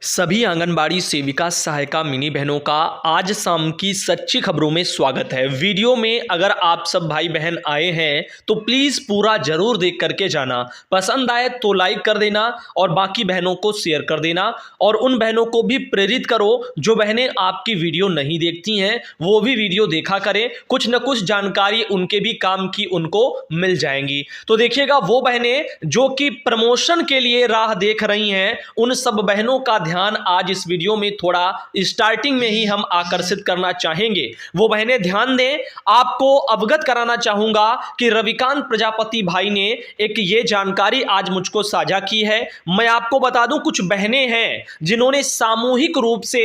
सभी आंगनबाड़ी सेविका सहायिका मिनी बहनों का आज शाम की सच्ची खबरों में स्वागत है। वीडियो में अगर आप सब भाई बहन आए हैं तो प्लीज़ पूरा जरूर देख करके जाना। पसंद आए तो लाइक कर देना और बाकी बहनों को शेयर कर देना और उन बहनों को भी प्रेरित करो जो बहनें आपकी वीडियो नहीं देखती हैं वो भी वीडियो देखा करें। कुछ न कुछ जानकारी उनके भी काम की उनको मिल जाएंगी। तो देखिएगा, वो बहनें जो कि प्रमोशन के लिए राह देख रही हैं उन सब बहनों का ध्यान आज इस वीडियो में थोड़ा स्टार्टिंग में ही हम आकर्षित करना चाहेंगे। वो बहनें ध्यान दें, आपको अवगत कराना चाहूंगा कि रविकांत प्रजापति भाई ने एक ये जानकारी आज मुझको साझा की है। मैं आपको बता दूं, कुछ बहनें हैं जिन्होंने सामूहिक रूप से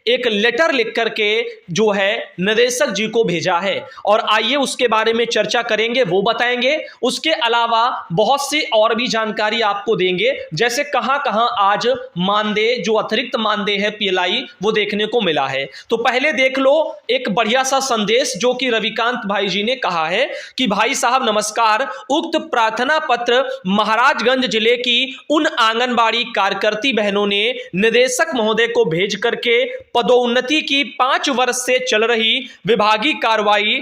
एक लेटर लिख करके जो है निदेशक जी को भेजा है और आइए उसके बारे में चर्चा करेंगे, वो बताएंगे। उसके अलावा बहुत सी और भी जानकारी आपको देंगे, जैसे कहां कहां आज मानदेय जो अतिरिक्त मानदेय है पीएलआई वो देखने को मिला है। तो पहले देख लो एक बढ़िया सा संदेश जो कि रविकांत भाई जी ने कहा है कि भाई साहब नमस्कार, उक्त प्रार्थना पत्र महाराजगंज जिले की उन आंगनबाड़ी कार्यकर्ती बहनों ने निदेशक महोदय को भेज करके पदोन्नति की 5 वर्ष से चल रही विभागीय कार्रवाई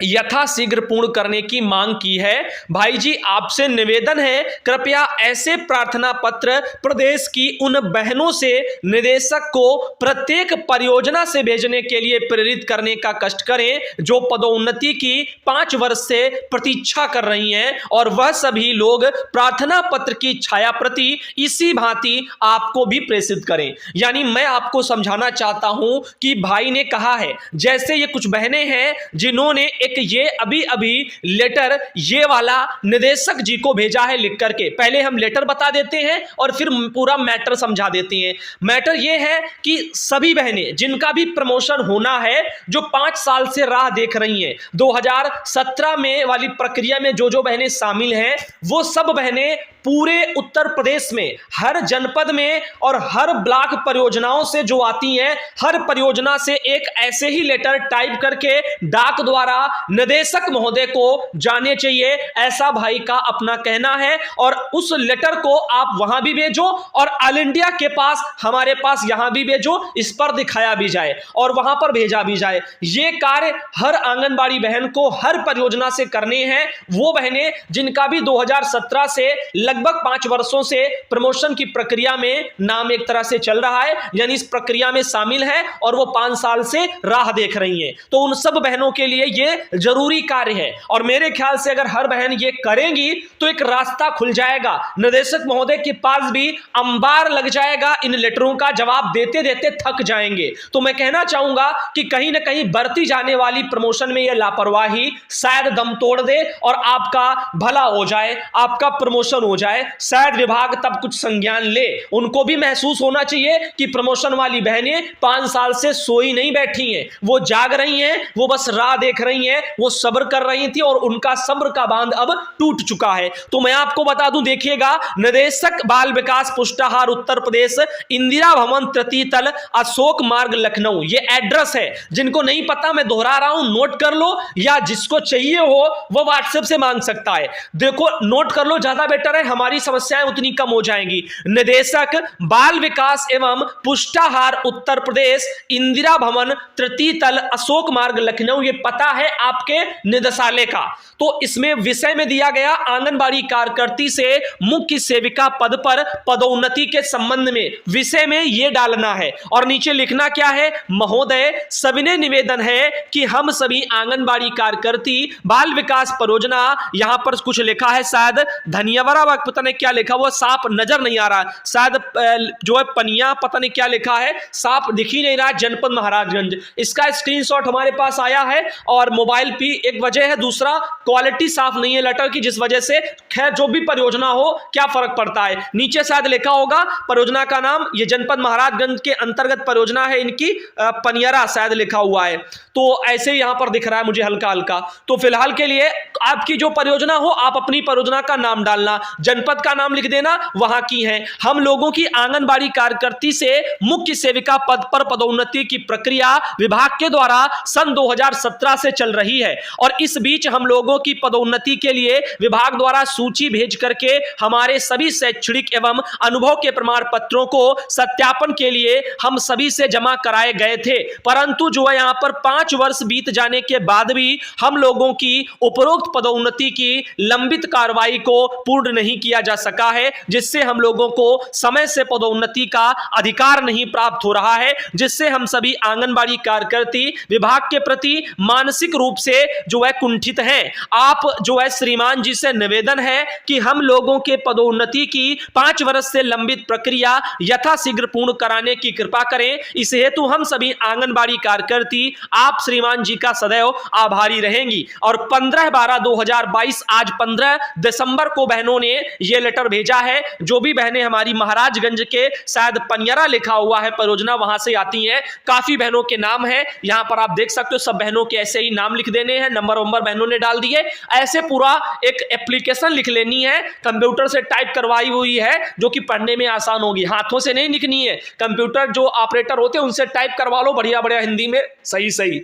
यथाशीघ्र पूर्ण करने की मांग की है। भाई जी आपसे निवेदन है, कृपया ऐसे प्रार्थना पत्र प्रदेश की उन बहनों से निदेशक को प्रत्येक परियोजना से भेजने के लिए प्रेरित करने का कष्ट करें जो पदोन्नति की 5 वर्ष से प्रतीक्षा कर रही हैं और वह सभी लोग प्रार्थना पत्र की छाया प्रति इसी भांति आपको भी प्रेषित करें। यानी मैं आपको समझाना चाहता हूं कि भाई ने कहा है, जैसे ये कुछ बहनें हैं जिन्होंने ये अभी लेटर ये वाला निदेशक जी को भेजा है लिख करके। पहले हम लेटर बता देते हैं और फिर पूरा मैटर समझा देते हैं। मैटर ये है कि सभी बहनें जिनका भी प्रमोशन होना है, जो 5 साल से राह देख रही हैं, 2017 में वाली प्रक्रिया में जो बहनें शामिल हैं, वो सब बहनें पूरे उत्तर प्रदेश में हर जनपद में और हर ब्लॉक परियोजनाओं से जो आती हैं, हर परियोजना से एक ऐसे ही लेटर टाइप करके डाक द्वारा निदेशक महोदय को जाने चाहिए, ऐसा भाई का अपना कहना है। और उस लेटर को आप वहां भी भेजो और ऑल इंडिया के पास हमारे पास यहां भी भेजो, इस पर दिखाया भी जाए और वहां पर भेजा भी जाए। ये कार्य हर आंगनबाड़ी बहन को हर परियोजना से करने हैं। वो बहनें जिनका भी 2017 से लगभग 5 वर्षों से प्रमोशन की प्रक्रिया में नाम एक तरह से चल रहा है, यानी इस प्रक्रिया में शामिल है और वो 5 साल से राह देख रही हैं, तो उन सब बहनों के लिए ये जरूरी कार्य है। और मेरे ख्याल से अगर हर बहन ये करेंगी तो एक रास्ता खुल जाएगा, निदेशक महोदय के पास भी अंबार लग जाएगा, इन लेटरों का जवाब देते देते थक जाएंगे। तो मैं कहना चाहूंगा कि कहीं ना कहीं बरती जाने वाली प्रमोशन में यह लापरवाही शायद दम तोड़ दे और आपका भला हो जाए, आपका प्रमोशन हो जाए। शायद विभाग तब कुछ संज्ञान ले, उनको भी महसूस होना चाहिए कि प्रमोशन वाली बहनें 5 साल से सोई नहीं बैठी हैं, वो जाग रही हैं, वो बस राह देख रही हैं, वो सब्र कर रही थी और उनका सब्र का बांध अब टूट चुका है। तो मैं आपको बता दूं, देखिएगा, निदेशक बाल विकास पुष्टाहार उत्तर प्रदेश, इंदिरा भवन तृतीय तल, अशोक मार्ग लखनऊ, ये एड्रेस है। जिनको नहीं पता मैं दोहरा रहा हूं, नोट कर लो, या जिसको चाहिए हो वो व्हाट्सएप से मांग सकता है। देखो नोट कर लो, ज्यादा बेटर है, हमारी समस्याएं उतनी कम हो जाएंगी। निदेशक बाल विकास एवं पुष्टाहार उत्तर प्रदेश, इंदिरा भवन तृतीय तल, अशोक मार्ग लखनऊ, ये पता है आपके निदेशालय का। तो इसमें विषय में दिया गया आंगनबाड़ी कार्यकर्ती से मुख्य सेविका पद पर पदोन्नति के संबंध में विषय में यह डालना है और नीचे लिखना क्या है, महोदय सविनय निवेदन है कि हम सभी आंगनबाड़ी कार्यकर्ती बाल विकास परियोजना, यहां पर कुछ लिखा है शायद धनियावरा, पता नहीं क्या लिखा, वो साफ नजर नहीं आ रहा, शायद जो है पनिया, पता नहीं क्या लिखा है, साफ दिख ही नहीं रहा, जनपद महाराजगंज। इसका स्क्रीनशॉट हमारे पास आया है और मोबाइल पे एक वजह है, दूसरा क्वालिटी साफ नहीं है लेटर की, जिस वजह से खैर जो भी परियोजना हो क्या फर्क पड़ता है। नीचे शायद लिखा होगा परियोजना का नाम, ये जनपद महाराजगंज के अंतर्गत परियोजना है इनकी, पनियरा शायद लिखा हुआ है। तो ऐसे यहां पर दिख रहा है मुझे हल्का हल्का। तो फिलहाल के लिए आपकी जो परियोजना हो आप अपनी परियोजना का नाम डालना। जनपद का नाम लिख देना, वहां की हैं। हम लोगों की आंगनबाड़ी कार्यकर्ती से मुख्य सेविका पद पर पदोन्नति की प्रक्रिया विभाग के द्वारा सन 2017 से चल रही है और इस बीच हम लोगों की पदोन्नति के लिए विभाग द्वारा सूची भेज करके हमारे सभी शैक्षणिक एवं अनुभव के प्रमाण पत्रों को सत्यापन के लिए हम सभी से जमा कराए गए थे, परंतु जो है यहां पर 5 वर्ष बीत जाने के बाद भी हम लोगों की उपरोक्त पदोन्नति की लंबित कार्रवाई को पूर्ण नहीं किया जा सका है, जिससे हम लोगों को समय से पदोन्नति का अधिकार नहीं प्राप्त हो रहा है, जिससे हम सभी आंगनबाड़ी कार्यकर्ती विभाग के प्रति मानसिक रूप से जो है कुंठित हैं। आप जो है श्रीमान जी से निवेदन है कि हम लोगों के पदोन्नति की 5 वर्ष से लंबित प्रक्रिया यथाशीघ्र पूर्ण कराने की कृपा करें। इस हेतु हम सभी आंगनबाड़ी कार्यकर्ती आप श्रीमान जी का सदैव आभारी रहेंगी। और 15/12/2022 आज 15 दिसंबर को बहनों ने यह लेटर भेजा है। जो भी बहनें हमारी महाराजगंज के शायद पनियरा लिखा हुआ है परियोजना, वहां से आती हैं, काफी बहनों के नाम है यहां पर आप देख सकते हो। सब बहनों के ऐसे ही नाम लिख देने हैं, नंबर बहनों ने डाल दिए। ऐसे पूरा एक एप्लीकेशन लिख लेनी है, कंप्यूटर से टाइप करवाई हुई है, जो कि पढ़ने में आसान होगी, हाथों से नहीं लिखनी है। कंप्यूटर जो ऑपरेटर होते हैं उनसे टाइप करवा लो बढ़िया बढ़िया हिंदी में सही,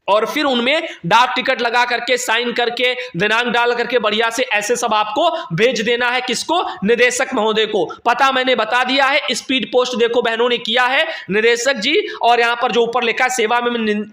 और फिर उनमें डाक टिकट लगा करके साइन करके दिनांक डाल करके बढ़िया से ऐसे सब आपको भेज देना है। किसको? निदेशक महोदय को। पता मैंने बता दिया है, स्पीड पोस्ट देखो बहनों ने किया है निदेशक जी, और यहां पर जो ऊपर लिखा है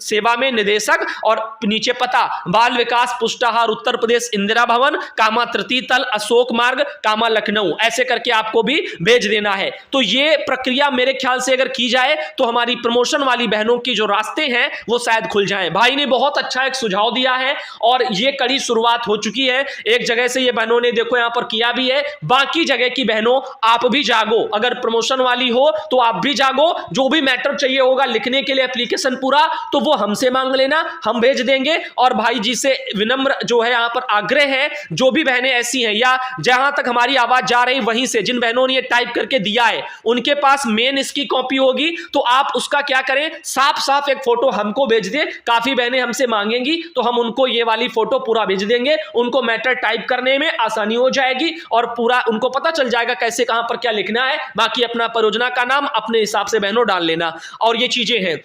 सेवा में निदेशक, और नीचे पता बाल विकास पुष्टाहार उत्तर प्रदेश इंदिरा भवन कामा तृतीय तल अशोक मार्ग कामा लखनऊ, ऐसे करके आपको भी भेज देना है। तो ये प्रक्रिया मेरे ख्याल से अगर की जाए तो हमारी प्रमोशन वाली बहनों की जो रास्ते हैं वो शायद खुल जाएं। भाई ने बहुत अच्छा एक सुझाव दिया है और ये कड़ी शुरुआत हो चुकी है। एक जगह से ये बहनों ने देखो यहां पर किया भी है, बाकी जगह की बहनों आप भी जागो, अगर प्रमोशन वाली हो तो आप भी जागो। जो भी मैटर चाहिए होगा लिखने के लिए एप्लीकेशन पूरा, तो वो हमसे मांग लेना, हम भेज देंगे। और भाई जी से विनम्र जो है यहां पर आग्रह है, जो भी बहनें ऐसी हैं या जहां तक हमारी आवाज जा रही वहीं से जिन बहनों ने ये टाइप करके दिया है उनके पास मेन इसकी कॉपी होगी, तो आप उसका क्या करें, साफ साफ एक फोटो हमको भेज दे। काफी बहनें हमसे मांगेंगी तो हम उनको ये वाली फोटो पूरा भेज देंगे, उनको मैटर टाइप करने में आसानी हो जाएगी और पूरा उनको पता चल जाएगा कैसे कहां पर क्या लिखना है। बाकी अपना परियोजना का नाम अपने हिसाब से बहनों डाल लेना, और ये चीजें हैं।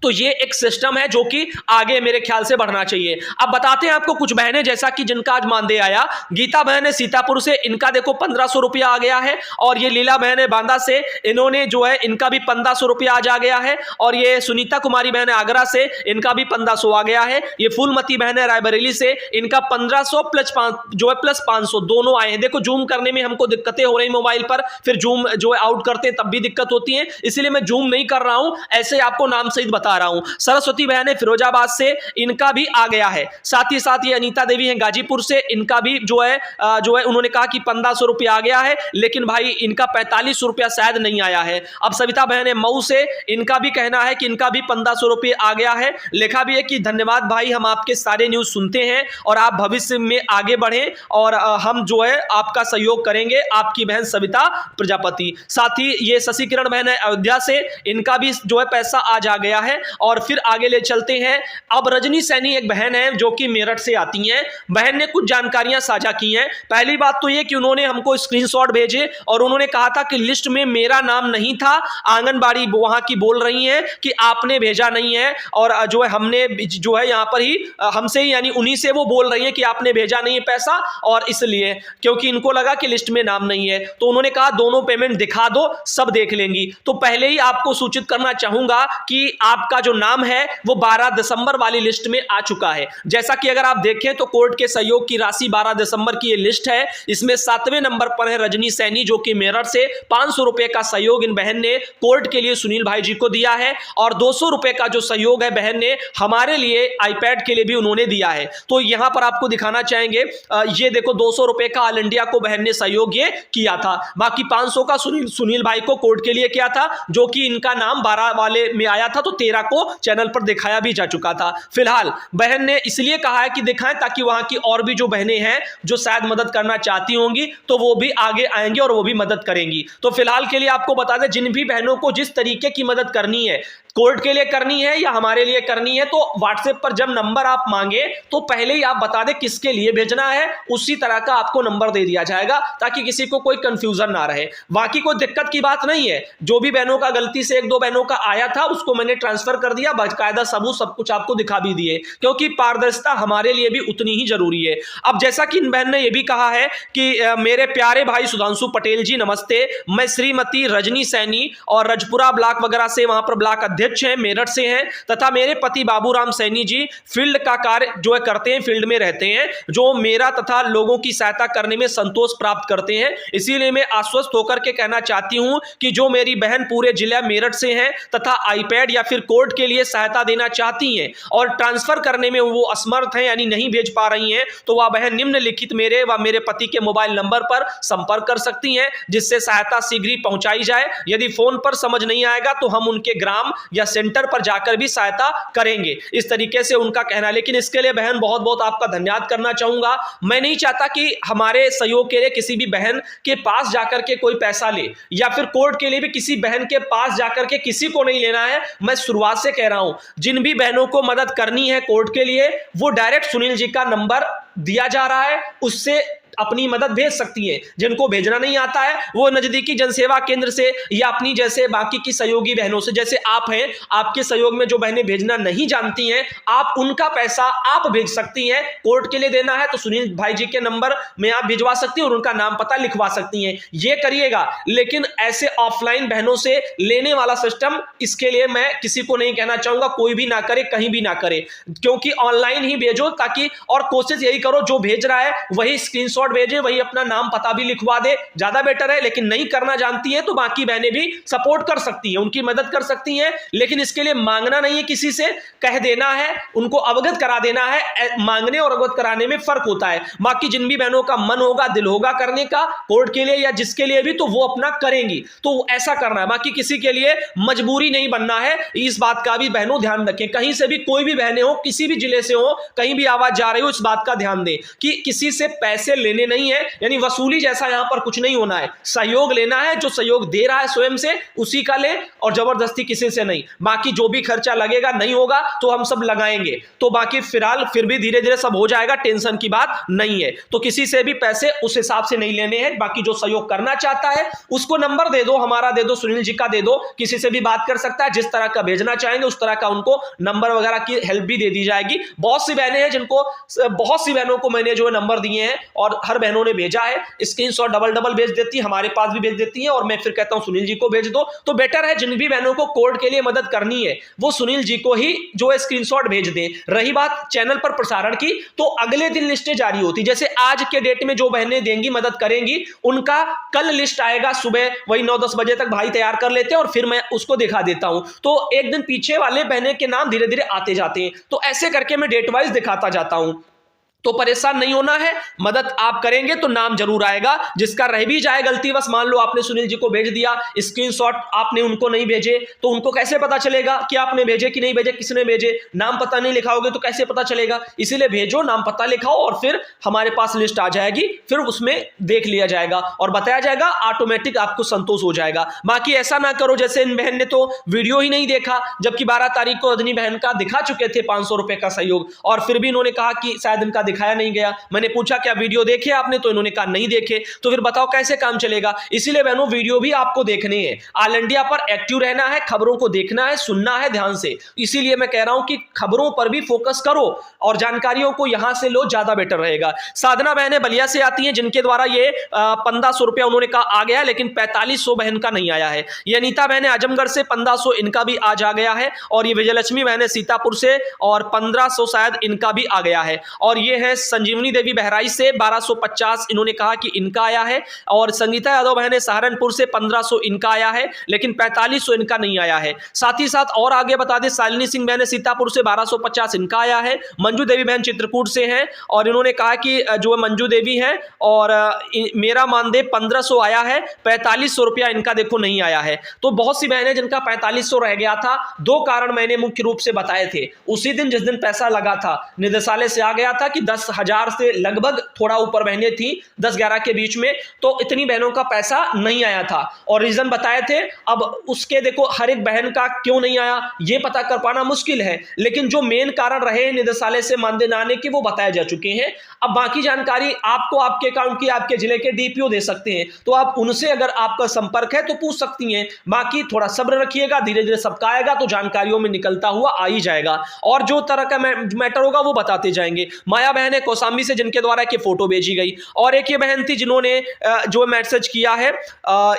तो ये एक सिस्टम है जो कि आगे मेरे ख्याल से बढ़ना चाहिए। अब बताते हैं आपको कुछ बहनें, जैसा कि जिनका आज मानदेय आया। गीता बहन है सीतापुर से, इनका देखो 1500 रुपया आ गया है। और ये लीला बहन है बांदा से, इन्होंने जो है इनका भी 1500 रुपया आज आ गया है। और ये सुनीता कुमारी बहन है आगरा से, इनका भी 1500 आ गया है। ये फूलमती बहन है रायबरेली से, इनका 1500 प्लस 500 दोनों आए हैं। देखो जूम करने में हमको दिक्कतें हो रही मोबाइल पर, फिर जूम जो है आउट करते हैं तब भी दिक्कत होती है, इसलिए मैं जूम नहीं कर रहा हूं, ऐसे आपको नाम सहित बता रहा हूं। सरस्वती बहन है फिरोजाबाद से, इनका भी आ गया है। साथ ही साथ ये अनीता देवी है गाजीपुर से, इनका भी जो है उन्होंने कहा कि 1500 रुपया आ गया है, लेकिन भाई इनका 4500 रुपया शायद नहीं आया है। अब सविता बहन है मऊ से, इनका भी कहना है कि इनका भी 1500 रुपये आ गया है। लिखा भी है कि धन्यवाद भाई, हम आपके सारे न्यूज सुनते हैं और आप भविष्य में आगे बढ़ें और हम जो है आपका सहयोग करेंगे। आपकी बहन सविता प्रजापति। साथ ही ये शशि किरण बहन है अयोध्या से, इनका भी जो है पैसा आज आ गया है। और फिर आगे ले चलते हैं। अब रजनी सैनी एक बहन है जो कि मेरठ से आती हैं। बहन ने कुछ जानकारियां साझा की हैं। पहली बात तो ये कि उन्होंने हमको स्क्रीनशॉट भेजे और उन्होंने कहा था कि लिस्ट में मेरा नाम नहीं था। आंगनबाड़ी वहां की बोल रही हैं कि आपने भेजा नहीं है, और जो है हमने जो है यहां पर ही हमसे ही यानी उन्हीं से वो बोल रही है कि आपने भेजा नहीं है पैसा, और इसलिए क्योंकि इनको लगा कि लिस्ट में नाम नहीं है, तो उन्होंने कहा दोनों पेमेंट दिखा दो, सब देख लेंगी। तो पहले ही आपको सूचित करना चाहूंगा कि आपका जो नाम है वो 12 दिसंबर वाली लिस्ट में आ चुका है। जैसा कि अगर आप देखें तो कोर्ट के सहयोग की राशि 12 दिसंबर की ये लिस्ट है। इसमें 7वें नंबर पर है रजनी सैनी जो कि मेरठ से 500 रुपए का सहयोग इन बहन ने कोर्ट के लिए सुनील भाई जी को दिया है, और 200 रुपए का जो सहयोग है बहन ने हमारे लिए आईपैड के लिए भी उन्होंने दिया है। तो यहां पर आपको दिखाना चाहेंगे, ये देखो 200 रुपए का ऑल इंडिया को बहन ने सहयोग ये किया था। बाकी 500 का सुनील भाई को कोर्ट के लिए किया था, जो कि इनका नाम 12 वाले में आया था, तो 13 वगैरह को चैनल पर दिखाया भी जा चुका था। फिलहाल बहन ने इसलिए कहा है कि दिखाएं ताकि वहां की और भी जो बहनें हैं जो शायद मदद करना चाहती होंगी तो वो भी आगे आएंगी और वो भी मदद करेंगी। तो फिलहाल के लिए आपको बता दें, जिन भी बहनों को जिस तरीके की मदद करनी है, कोर्ट के लिए करनी है या हमारे लिए करनी है, तो व्हाट्सएप पर जब नंबर आप मांगे तो पहले ही आप बता दें किसके लिए भेजना है, उसी तरह का आपको नंबर दे दिया जाएगा ताकि किसी को कोई कंफ्यूजन ना रहे। बाकी कोई दिक्कत की बात नहीं है। जो भी बहनों का गलती से 1-2 बहनों का आया था उसको मैंने ट्रांसफर कर दिया, बाकायदा सबूत सब कुछ आपको दिखा भी दिए, क्योंकि पारदर्शिता हमारे लिए भी उतनी ही जरूरी है। अब जैसा कि इन बहन ने यह भी कहा है कि मेरे प्यारे भाई सुधांशु पटेल जी नमस्ते, मैं श्रीमती रजनी सैनी और रजपुरा ब्लॉक वगैरह से, वहां पर ब्लॉक अध्यक्ष हैं, मेरठ से हैं, तथा मेरे पति बाबूराम सैनी जी फील्ड का कार्य जो है करते हैं, फील्ड में रहते हैं, जो मेरा तथा लोगों की सहायता करने में संतोष प्राप्त करते हैं। इसीलिए मैं आश्वस्त होकर के कहना चाहती हूं कि जो मेरी बहन पूरे जिला मेरठ से हैं तथा आईपैड या फिर कोर्ट के लिए सहायता देना चाहती हैं और ट्रांसफर करने में वो असमर्थ हैं यानी नहीं भेज पा रही हैं, तो वह बहन निम्नलिखित मेरे व मेरे पति के मोबाइल नंबर पर संपर्क कर सकती हैं, जिससे सहायता शीघ्र ही पहुंचाई जाए। यदि फोन पर समझ नहीं आएगा तो हम उनके ग्राम या सेंटर पर जाकर भी सहायता करेंगे, इस तरीके से उनका कहना है। लेकिन इसके लिए बहन बहुत बहुत आपका धन्यवाद करना चाहूंगा। मैं नहीं चाहता कि हमारे सहयोग के लिए किसी भी बहन के पास जाकर के कोई पैसा ले, या फिर कोर्ट के लिए भी किसी बहन के पास जाकर के किसी को नहीं लेना है। मैं शुरुआत से कह रहा हूं, जिन भी बहनों को मदद करनी है कोर्ट के लिए, वो डायरेक्ट सुनील जी का नंबर दिया जा रहा है, उससे अपनी मदद भेज सकती हैं। जिनको भेजना नहीं आता है वो नजदीकी जनसेवा केंद्र से या अपनी जैसे बाकी की सहयोगी बहनों से, जैसे आप हैं, आपके सहयोग में जो बहनें भेजना नहीं जानती हैं, आप उनका पैसा आप भेज सकती हैं। कोर्ट के लिए देना है तो सुनील भाई जी के नंबर में आप भिजवा सकती हैं और उनका नाम पता लिखवा सकती हैं, ये करिएगा। लेकिन ऐसे ऑफलाइन बहनों से लेने वाला सिस्टम, इसके लिए मैं किसी को नहीं कहना चाहूंगा, कोई भी ना करे, कहीं भी ना करे, क्योंकि ऑनलाइन ही भेजो ताकि, और कोशिश यही करो जो भेज रहा है वही स्क्रीनशॉट भेजे, वही अपना नाम पता भी लिखवा दे, ज्यादा बेटर है। लेकिन नहीं करना जानती है तो बाकी बहनें भी सपोर्ट कर सकती हैं, उनकी मदद कर सकती हैं, लेकिन इसके लिए मांगना नहीं है, किसी से कह देना है, उनको अवगत करा देना है। मांगने और अवगत कराने में फर्क होता है। बाकी जिन भी बहनों का मन होगा, दिल होगा करने का कोर्ट के लिए या जिसके लिए भी, तो वो अपना करेंगी, तो ऐसा करना है। बाकी किसी के लिए मजबूरी नहीं बनना है, इस बात का भी बहनों ध्यान रखें। कहीं से भी कोई भी बहनें हो, किसी भी जिले से हो, कहीं भी आवाज जा रही हो, इस बात का ध्यान दें कि किसी से पैसे लेने नहीं है, यानी वसूली जैसा यहां पर कुछ नहीं होना है। सहयोग लेना है, जो सहयोग दे रहा है स्वयं से उसी का ले, और जबरदस्ती किसी से नहीं। बाकी जो भी खर्चा लगेगा, नहीं होगा तो हम सब लगाएंगे, तो बाकी फिलहाल फिर भी धीरे धीरे सब हो जाएगा, टेंशन की बात नहीं है। तो किसी से भी पैसे उस हिसाब से नहीं लेने हैं। बाकी जो सहयोग करना चाहता है उसको नंबर दे दो, हमारा दे दो, सुनील जी का दे दो, किसी से भी बात कर सकता है। जिस तरह का भेजना चाहेंगे उस तरह का उनको नंबर वगैरह की हेल्प भी दे दी जाएगी। बहुत सी बहनें हैं जिनको, बहुत सी बहनों को मैंने जो है नंबर दिए हैं और हर बहनों ने भेजा है, स्क्रीनशॉट डबल भेज देती है, हमारे पास भी भेज देती है, और मैं फिर कहता हूं सुनील जी को भेज दो। तो बेटर है, जिन भी बहनों को कोर्ट के लिए मदद करनी है वो सुनील जी को ही जो है स्क्रीनशॉट भेज दें। रही बात चैनल पर प्रसारण की, तो अगले दिन लिस्टें जारी होती, जैसे आज के डेट में जो बहनें देंगी, मदद करेंगी, उनका कल लिस्ट आएगा सुबह वही 9-10 बजे तक भाई तैयार कर लेते हैं और फिर मैं उसको दिखा देता हूं। तो एक दिन पीछे वाले बहने के नाम धीरे धीरे आते जाते हैं, तो ऐसे करके मैं डेट वाइज दिखाता जाता हूं। तो परेशान नहीं होना है, मदद आप करेंगे तो नाम जरूर आएगा। जिसका रह भी जाए गलती, बस मान लो आपने सुनील जी को भेज दिया, स्क्रीनशॉट आपने उनको नहीं भेजे, तो उनको कैसे पता चलेगा कि आपने भेजे कि नहीं भेजे, किसने भेजे? नाम पता नहीं लिखाओगे तो कैसे पता चलेगा? इसीलिए भेजो, नाम पता लिखाओ और फिर हमारे पास लिस्ट आ जाएगी, फिर उसमें देख लिया जाएगा और बताया जाएगा, ऑटोमेटिक आपको संतोष हो जाएगा। बाकी ऐसा ना करो जैसे इन बहन ने तो वीडियो ही नहीं देखा, जबकि 12 तारीख को रजनी बहन का दिखा चुके थे 500 रुपए का सहयोग, और फिर भी इन्होंने कहा कि शायद इनका दिखाया नहीं गया। मैंने पूछा क्या वीडियो देखे आपने, तो इन्होंने कहा नहीं देखे। तो फिर बताओ कैसे काम चलेगा? इसीलिए बहनों वीडियो भी आपको देखने हैं, ऑल इंडिया पर एक्टिव रहना है, खबरों को देखना है, सुनना है ध्यान से। इसीलिए मैं कह रहा हूं कि खबरों पर भी फोकस करो और जानकारियों को यहां से लो, ज्यादा बेटर रहेगा। साधना बहनें बलिया से आती हैं, जिनके द्वारा ये 1500 रुपया उन्होंने कहा आ गया, लेकिन 4500 बहन का नहीं आया है। ये अनीता बहनें आजमगढ़ से 1500 इनका भी आज आ गया है, और ये विजयलक्ष्मी बहनें सीतापुर से और 1500 शायद इनका भी आ गया है। और ये हैं संजीवनी देवी बहराइच से 1250 इन्होंने कहा कि इनका आया है, और संगीता यादव बहन सहारनपुर से 1500 इनका आया है, लेकिन 4500 इनका नहीं आया है। साथ ही साथ और आगे बता दें, शालिनी सिंह बहन सीतापुर से 1250 इनका आया है। मंजू देवी बहन चित्रकूट से हैं और इन्होंने कहा कि जो मंजू देवी हैं और मेरा मानदेय 1500 आया है, 4500 रुपया इनका देखो नहीं आया है। तो बहुत सी बहनें जिनका 4500 रह गया था, दो कारण मैंने मुख्य रूप से बताए थे। उसी दिन जिस दिन पैसा लगा था निदेशालय से आ गया था कि 10,000 से लगभग थोड़ा ऊपर बहनें थी, 10-11 के बीच में, तो इतनी बहनों का पैसा नहीं आया था और रीजन बताए थे। अब उसके देखो हर एक बहन का क्यों नहीं आया ये पता कर पाना मुश्किल है, लेकिन जो मेन कारण रहे निदेशालय से मानदेय न आने के वो बताए जा चुके हैं। अब बाकी जानकारी आपको आपके अकाउंट की आपके जिले के डीपीओ दे सकते हैं, तो आप उनसे अगर आपका संपर्क है तो पूछ सकती हैं। बाकी थोड़ा सब्र रखिएगा, धीरे धीरे सबका आएगा तो जानकारियों में निकलता हुआ आ ही जाएगा, और जो तरह का मैटर होगा वो बताते जाएंगे। माया बहन है कौशाम्बी से, जिनके द्वारा एक फोटो भेजी गई, और एक ये बहन थी जिन्होंने जो मैसेज किया है,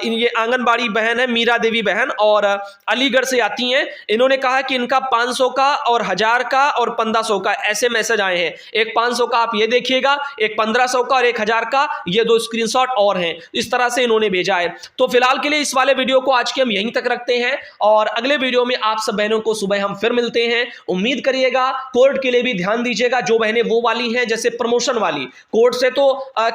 ये आंगनबाड़ी बहन है मीरा देवी बहन और अलीगढ़ से आती हैं। इन्होंने कहा कि इनका 500 का और 1000 का और 1500 का ऐसे मैसेज आए हैं। एक 500 का आप ये देखिएगा, एक 1500 का और 1000 का, ये दो स्क्रीनशॉट और हैं। इस तरह से इन्होंने भेजा है। तो फिलहाल के लिए इस वाले वीडियो को आज के हम यहीं तक रखते हैं, और अगले वीडियो में आप सब बहनों को सुबह हम फिर मिलते हैं। उम्मीद करिएगा कोर्ट के लिए भी ध्यान दीजिएगा, जो बहनें वो वाली हैं जैसे प्रमोशन वाली, कोर्ट से तो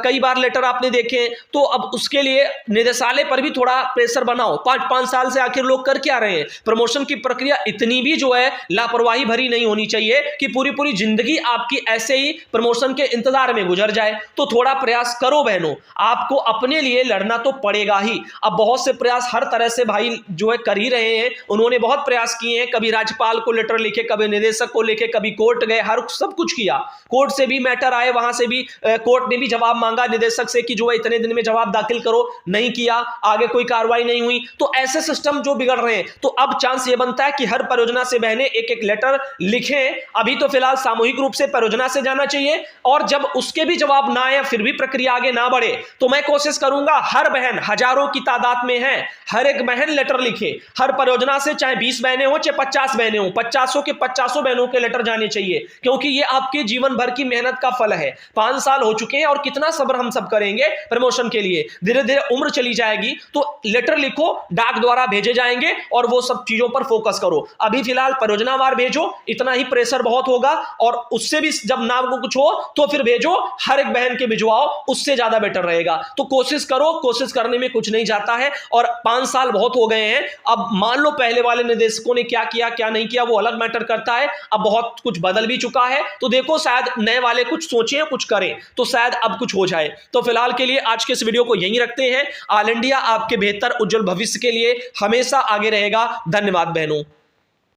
कई बार लेटर आपने देखे, तो अब उसके लिए निदेशालय पर भी थोड़ा प्रेशर बनाओ। 5-5 साल से आखिर लोग कर क्या रहे हैं? प्रमोशन की प्रक्रिया इतनी भी जो है लापरवाही भरी नहीं होनी चाहिए कि पूरी पूरी जिंदगी आपकी ऐसे ही प्रमोशन के इंतजार में गुजर जाए। तो थोड़ा प्रयास करो बहनों, आपको अपने लिए लड़ना तो पड़ेगा ही। अब बहुत से प्रयास हर तरह से भाई जो है कर ही रहे हैं, उन्होंने बहुत प्रयास किए हैं, कभी राज्यपाल को लेटर लिखे, कभी निदेशक को लेके, कभी कोर्ट गए, हर सब कुछ किया। कोर्ट से भी मैटर आए, वहां से भी कोर्ट ने भी जवाब मांगा निदेशक से कि जो है इतने दिन में जवाब दाखिल करो, नहीं किया, आगे कोई कार्रवाई नहीं हुई। तो ऐसे सिस्टम जो बिगड़ रहे हैं, तो अब चांस ये बनता है कि हर परियोजना से बहनें एक एक लेटर लिखें। अभी तो फिलहाल सामूहिक रूप से परियोजना से जाना चाहिए, और जब उसके भी जवाब ना आए, फिर भी प्रक्रिया आगे ना बढ़े, तो मैं कोशिश करूंगा हर बहन, हजारों की तादाद में है, हर एक बहन लेटर लिखे हर परियोजना से, चाहे 20 बहनें हो चाहे 50 बहनें हो, 50 के 50 बहनों के लेटर जाने चाहिए, क्योंकि ये आपके जीवन भर की मेहनत का फल है। 5 साल हो चुके हैं और कितना सब्र हम सब करेंगे प्रमोशन के लिए, धीरे धीरे उम्र चली जाएगी। तो लेटर लिखो, डाक द्वारा भेजे जाएंगे, और वो सब चीजों पर फोकस करो। अभी फिलहाल परियोजनावार भेजो, इतना ही प्रेशर बहुत होगा, और उससे भी जब ना कुछ हो तो फिर भेजो, हर एक बहन के भिजवाओ, उससे ज्यादा बेटर रहेगा। तो कोशिश करो, कोशिश करने में कुछ नहीं जाता है, और 5 साल बहुत हो गए हैं। अब मान लो पहले वाले निदेशकों ने क्या किया क्या नहीं किया वो अलग मैटर करता है, अब बहुत कुछ बदल भी चुका है, तो देखो शायद नए वाले कुछ सोचें, कुछ करें, तो शायद अब कुछ हो जाए। तो फिलहाल के लिए आज के इस वीडियो को यहीं रखते हैं। ऑल इंडिया आपके बेहतर उज्जवल भविष्य के लिए हमेशा आगे रहेगा। धन्यवाद बहनों।